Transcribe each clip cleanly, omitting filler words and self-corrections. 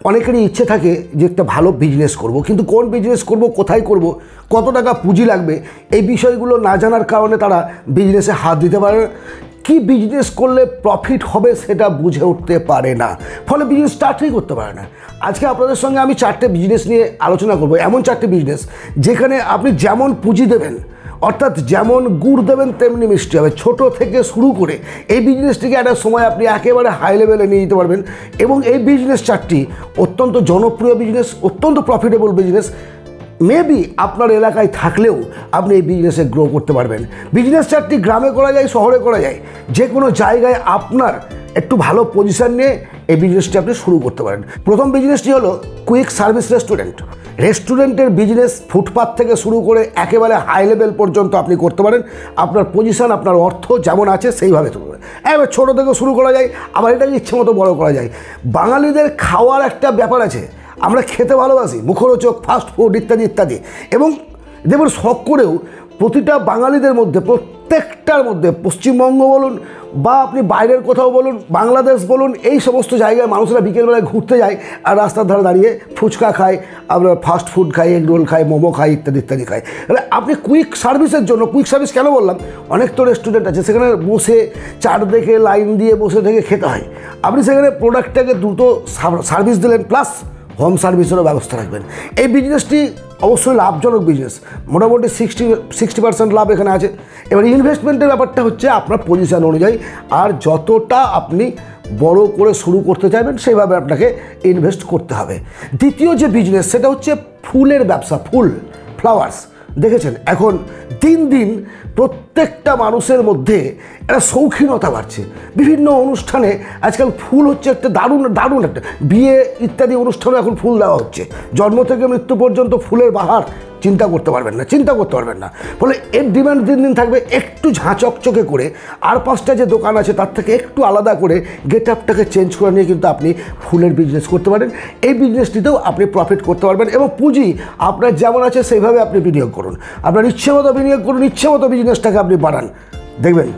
অনেকেরই ইচ্ছে থাকে যে একটা ভালো বিজনেস করব, কিন্তু কোন বিজনেস করব, কোথায় করব, কত টাকা পুঁজি লাগবে, এই বিষয়গুলো না জানার কারণে তারা বিজনেসে হাত দিতে পারে না। কী বিজনেস করলে প্রফিট হবে সেটা বুঝে উঠতে পারে না, ফলে বিজনেস স্টার্টই করতে পারে না। আজকে আপনাদের সঙ্গে আমি 4টে বিজনেস নিয়ে আলোচনা করব, এমন 4টে বিজনেস যেখানে আপনি যেমন পুঁজি দেবেন, অর্থাৎ যেমন গুড় দেবেন তেমনি মিষ্টি হবে। ছোট থেকে শুরু করে এই বিজনেসটিকে একটা সময় আপনি একেবারে হাই লেভেলে নিয়ে যেতে পারবেন। এবং এই বিজনেস 4টি অত্যন্ত জনপ্রিয় বিজনেস, অত্যন্ত প্রফিটেবল বিজনেস। মেবি আপনার এলাকায় থাকলেও আপনি এই বিজনেসে গ্রো করতে পারবেন। বিজনেস 4টি গ্রামে করা যায়, শহরে করা যায়, যে কোনো জায়গায় আপনার একটু ভালো পজিশন নিয়ে এই বিজনেসটি আপনি শুরু করতে পারেন। প্রথম বিজনেসটি হলো কুইক সার্ভিস রেস্টুরেন্ট। রেস্টুরেন্টের বিজনেস ফুটপাথ থেকে শুরু করে একেবারে হাই লেভেল পর্যন্ত আপনি করতে পারেন। আপনার পজিশন, আপনার অর্থ যেমন আছে সেইভাবে চলবে। এবার ছোটো থেকে শুরু করা যায়, আবার এটাকে ইচ্ছে মতো বড়ো করা যায়। বাঙালিদের খাওয়ার একটা ব্যাপার আছে, আমরা খেতে ভালোবাসি, মুখরোচক, ফাস্ট ফুড ইত্যাদি ইত্যাদি। এবং দেখুন, শখ করেও প্রতিটা বাঙালিদের মধ্যে, প্রত্যেকটার মধ্যে, পশ্চিমবঙ্গ বলুন বা আপনি বাইরের কোথাও বলুন, বাংলাদেশ বলুন, এই সমস্ত জায়গায় মানুষরা বিকেলবেলায় ঘুরতে যায় আর রাস্তার ধারে দাঁড়িয়ে ফুচকা খায়, আপনার ফাস্ট ফুড খায়, এগ রোল খায়, মোমো খায়, ইত্যাদি ইত্যাদি খায়। তাহলে আপনি কুইক সার্ভিসের জন্য, কুইক সার্ভিস কেন বললাম, অনেক তো রেস্টুরেন্ট আছে সেখানে বসে চার দেখে লাইন দিয়ে বসে থেকে খেতে হয়। আপনি সেখানে প্রোডাক্টটাকে দ্রুত সার্ভিস দিলেন, প্লাস হোম সার্ভিসেরও ব্যবস্থা রাখবেন। এই বিজনেসটি অবশ্যই লাভজনক বিজনেস, মোটামুটি 60% লাভ এখানে আছে। এবার ইনভেস্টমেন্টের ব্যাপারটা হচ্ছে আপনার পজিশন অনুযায়ী, আর যতটা আপনি বড় করে শুরু করতে চাইবেন সেইভাবে আপনাকে ইনভেস্ট করতে হবে। দ্বিতীয় যে বিজনেস সেটা হচ্ছে ফুলের ব্যবসা, ফ্লাওয়ার্স। দেখেছেন এখন দিন দিন প্রত্যেকটা মানুষের মধ্যে একটা শৌখিনতা বাড়ছে। বিভিন্ন অনুষ্ঠানে আজকাল ফুল হচ্ছে একটা দারুণ একটা, বিয়ে ইত্যাদি অনুষ্ঠানে এখন ফুল দেওয়া হচ্ছে। জন্ম থেকে মৃত্যু পর্যন্ত ফুলের বাহার চিন্তা করতে পারবেন না। ফলে এর ডিমান্ড দিন দিন থাকবে। একটু ঝাঁচকচকে করে আর 5টা যে দোকান আছে তার থেকে একটু আলাদা করে গেট আপটাকে চেঞ্জ করে নিয়ে কিন্তু আপনি ফুলের বিজনেস করতে পারেন। এই বিজনেসটিতেও আপনি প্রফিট করতে পারবেন। এবং পুঁজি আপনার যেমন আছে সেইভাবে আপনি বিনিয়োগ করুন, আপনার ইচ্ছে মতো বিনিয়োগ করুন, ইচ্ছে মতো বিজনেসটাকে আপনি বাড়ান, দেখবেন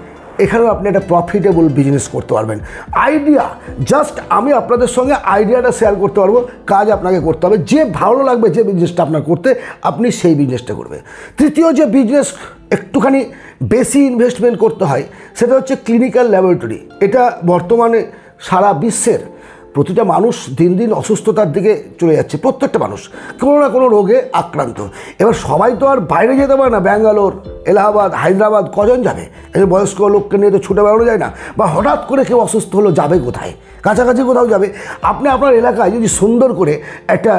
এখানেও আপনি একটা প্রফিটেবল বিজনেস করতে পারবেন। আইডিয়া, জাস্ট আমি আপনাদের সঙ্গে আইডিয়াটা শেয়ার করতে পারবো, কাজ আপনাকে করতে হবে। যে ভালো লাগবে যে বিজনেসটা আপনার করতে, আপনি সেই বিজনেসটা করবে। তৃতীয় যে বিজনেস একটুখানি বেশি ইনভেস্টমেন্ট করতে হয় সেটা হচ্ছে ক্লিনিক্যাল ল্যাবরেটরি। এটা বর্তমানে সারা বিশ্বের প্রতিটা মানুষ দিন দিন অসুস্থতার দিকে চলে যাচ্ছে। প্রত্যেকটা মানুষ কোনো না কোনো রোগে আক্রান্ত। এবার সবাই তো আর বাইরে যেতে পারে না, ব্যাঙ্গালোর, এলাহাবাদ, হায়দ্রাবাদ, কজন যাবে? এই বয়স্ক লোককে নিয়ে তো ছুটে বেড়ানো যায় না। বা হঠাৎ করে কেউ অসুস্থ হলো, যাবে কোথায়? কাছাকাছি কোথাও যাবে। আপনি আপনার এলাকায় যদি সুন্দর করে একটা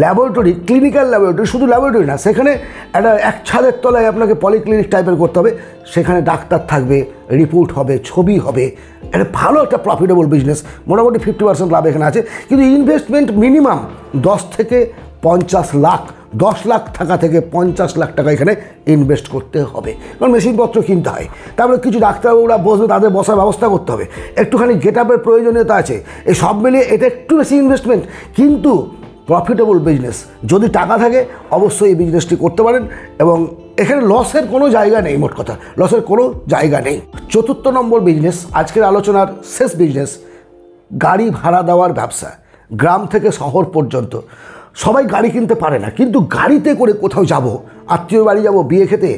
ল্যাবরেটরি, ক্লিনিক্যাল ল্যাবরেটরি, শুধু ল্যাবরেটরি না, সেখানে একটা এক ছাদের তলায় আপনাকে পলিক্লিনিক টাইপের করতে হবে। সেখানে ডাক্তার থাকবে, রিপোর্ট হবে, ছবি হবে, এটা ভালো একটা প্রফিটেবল বিজনেস। মোটামুটি 50% লাভ এখানে আছে। কিন্তু ইনভেস্টমেন্ট মিনিমাম 10 থেকে 50 লাখ, 10 লাখ টাকা থেকে 50 লাখ টাকা এখানে ইনভেস্ট করতে হবে। কারণ মেশিনপত্র কিনতে হয়, তারপরে কিছু ডাক্তারবাবুরা বসবে, তাদের বসার ব্যবস্থা করতে হবে, একটুখানি গেট আপের প্রয়োজনীয়তা আছে। এই সব মিলিয়ে এটা একটু বেশি ইনভেস্টমেন্ট, কিন্তু প্রফিটেবল বিজনেস। যদি টাকা থাকে অবশ্যই এই বিজনেসটি করতে পারেন। এবং এখানে লসের কোনো জায়গা নেই, মোট কথা লসের কোনো জায়গা নেই। 4র্থ নম্বর বিজনেস, আজকের আলোচনার শেষ বিজনেস, গাড়ি ভাড়া দেওয়ার ব্যবসা। গ্রাম থেকে শহর পর্যন্ত সবাই গাড়ি কিনতে পারে না, কিন্তু গাড়িতে করে কোথাও যাব, আত্মীয় বাড়ি যাব, বিয়ে খেতে,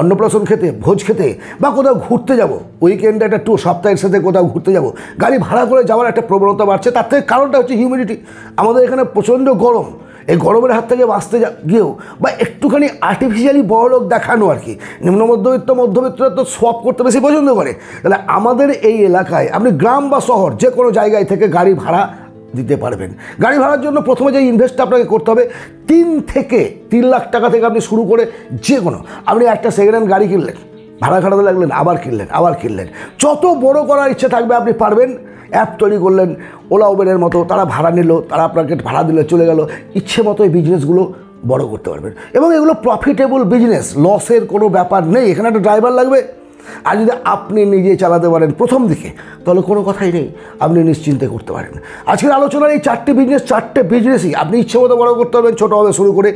অন্নপ্রাশন খেতে, ভোজ খেতে, বা কোথাও ঘুরতে যাব, উইকেন্ডে একটা ট্যুর, সপ্তাহের সাথে কোথাও ঘুরতে যাব, গাড়ি ভাড়া করে যাওয়ার একটা প্রবণতা বাড়ছে। তার থেকে কারণটা হচ্ছে হিউমিডিটি। আমাদের এখানে প্রচণ্ড গরম। এই গরমের হাত থেকে বাঁচতে গিয়েও বা একটুখানি আর্টিফিশিয়ালি বড়লোক দেখানো আর কি, নিম্ন মধ্যবিত্তরা তো সোয়াপ করতে বেশি পছন্দ করে। তাহলে আমাদের এই এলাকায় আপনি গ্রাম বা শহর যে কোনো জায়গায় থেকে গাড়ি ভাড়া দিতে পারবেন। গাড়ি ভাড়ার জন্য প্রথমে যে ইনভেস্টটা আপনাকে করতে হবে 3 থেকে 3 লাখ টাকা থেকে আপনি শুরু করে যে কোনো, আপনি একটা সেকেন্ড হ্যান্ড গাড়ি কিনলেন, ভাড়া খাটাতে লাগলেন, আবার কিনলেন, যত বড় করার ইচ্ছে থাকবে আপনি পারবেন। অ্যাপ তৈরি করলেন, ওলা উবেরের মতো, তারা ভাড়া নিল, তারা আপনাকে ভাড়া দিলে চলে গেল, ইচ্ছে মতো এই বিজনেসগুলো বড় করতে পারবেন। এবং এগুলো প্রফিটেবল বিজনেস, লসের কোনো ব্যাপার নেই। এখানে একটা ড্রাইভার লাগবে, আর যদি আপনি নিজে চালাতে পারেন প্রথম দিকে, তাহলে কোনো কথাই নেই, আপনি নিশ্চিন্তে করতে পারেন। আজকের আলোচনার এই 4টে বিজনেসই আপনি ইচ্ছে মতো বড় করতে পারবেন, ছোটোভাবে শুরু করে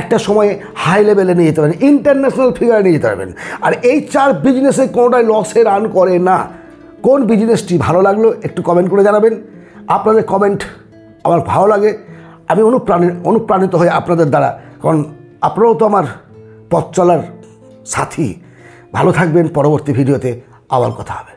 একটা সময়ে হাই লেভেলে নিয়ে যেতে পারেন, ইন্টারন্যাশনাল ফিগারে নিয়ে যেতে পারবেন। আর এই 4 বিজনেসে কোনোটাই লসে রান করে না। কোন বিজনেসটি ভালো লাগলো একটু কমেন্ট করে জানাবেন। আপনাদের কমেন্ট আমার ভালো লাগে, আমি অনুপ্রাণিত হই আপনাদের দ্বারা, কারণ আপনারাও তো আমার পথ চলার সাথী। ভালো থাকবেন, পরবর্তী ভিডিওতে আবার কথা হবে।